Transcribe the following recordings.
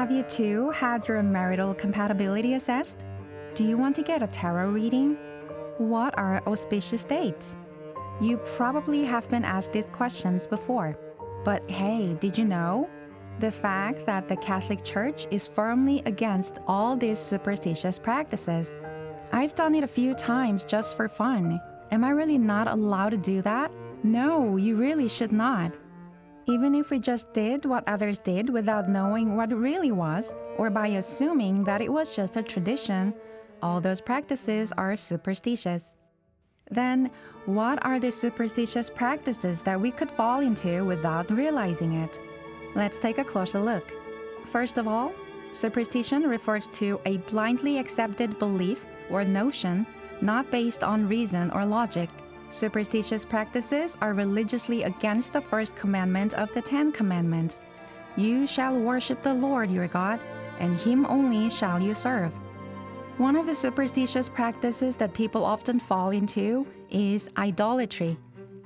Have you too had your marital compatibility assessed? Do you want to get a tarot reading? What are auspicious dates? You probably have been asked these questions before. But hey, did you know? The fact that the Catholic Church is firmly against all these superstitious practices. I've done it a few times just for fun. Am I really not allowed to do that? No, you really should not. Even if we just did what others did without knowing what it really was, or by assuming that it was just a tradition, all those practices are superstitious. Then, what are the superstitious practices that we could fall into without realizing it? Let's take a closer look. First of all, superstition refers to a blindly accepted belief or notion not based on reason or logic. Superstitious practices are religiously against the first commandment of the Ten Commandments. You shall worship the Lord your God, and Him only shall you serve. One of the superstitious practices that people often fall into is idolatry,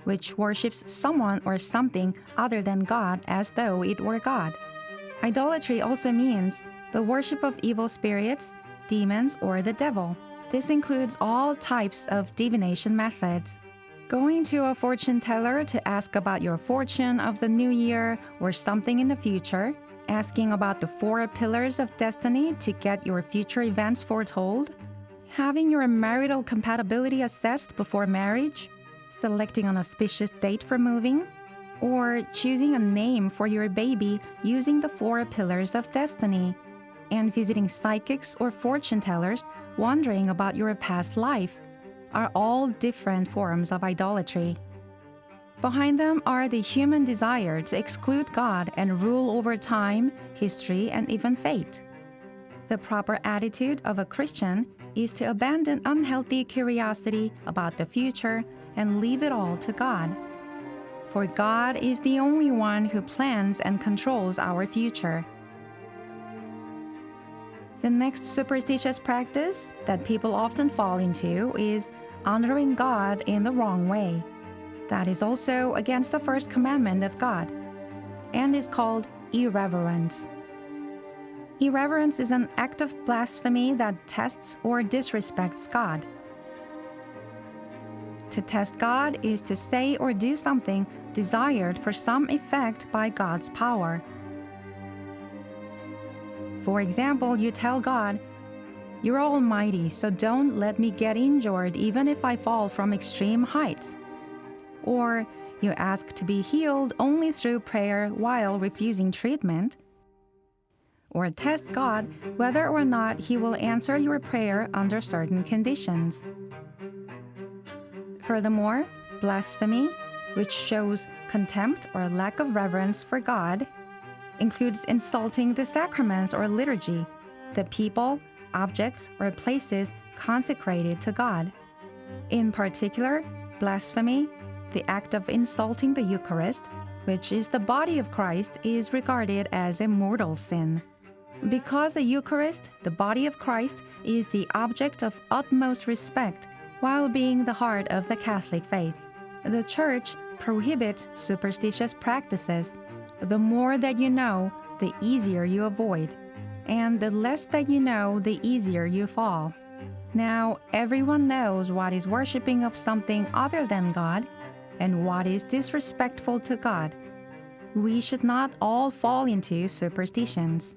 which worships someone or something other than God as though it were God. Idolatry also means the worship of evil spirits, demons, or the devil. This includes all types of divination methods. Going to a fortune teller to ask about your fortune of the new year or something in the future, asking about the 4 pillars of destiny to get your future events foretold, having your marital compatibility assessed before marriage, selecting an auspicious date for moving, or choosing a name for your baby using the 4 pillars of destiny, and visiting psychics or fortune tellers wondering about your past life are all different forms of idolatry. Behind them are the human desire to exclude God and rule over time, history, and even fate. The proper attitude of a Christian is to abandon unhealthy curiosity about the future and leave it all to God. For God is the only one who plans and controls our future. The next superstitious practice that people often fall into is honoring God in the wrong way. That is also against the first commandment of God, and is called irreverence. Irreverence is an act of blasphemy that tests or disrespects God. To test God is to say or do something desired for some effect by God's power. For example, you tell God, "You're almighty, so don't let me get injured even if I fall from extreme heights." Or you ask to be healed only through prayer while refusing treatment. Or test God whether or not He will answer your prayer under certain conditions. Furthermore, blasphemy, which shows contempt or lack of reverence for God, includes insulting the sacrament or liturgy, the people, objects, or places consecrated to God. In particular, blasphemy, the act of insulting the Eucharist, which is the body of Christ, is regarded as a mortal sin. Because the Eucharist, the body of Christ, is the object of utmost respect while being the heart of the Catholic faith, the Church prohibits superstitious practices. The more that you know, the easier you avoid, and the less that you know, the easier you fall. Now, everyone knows what is worshiping of something other than God and what is disrespectful to God. We should not all fall into superstitions.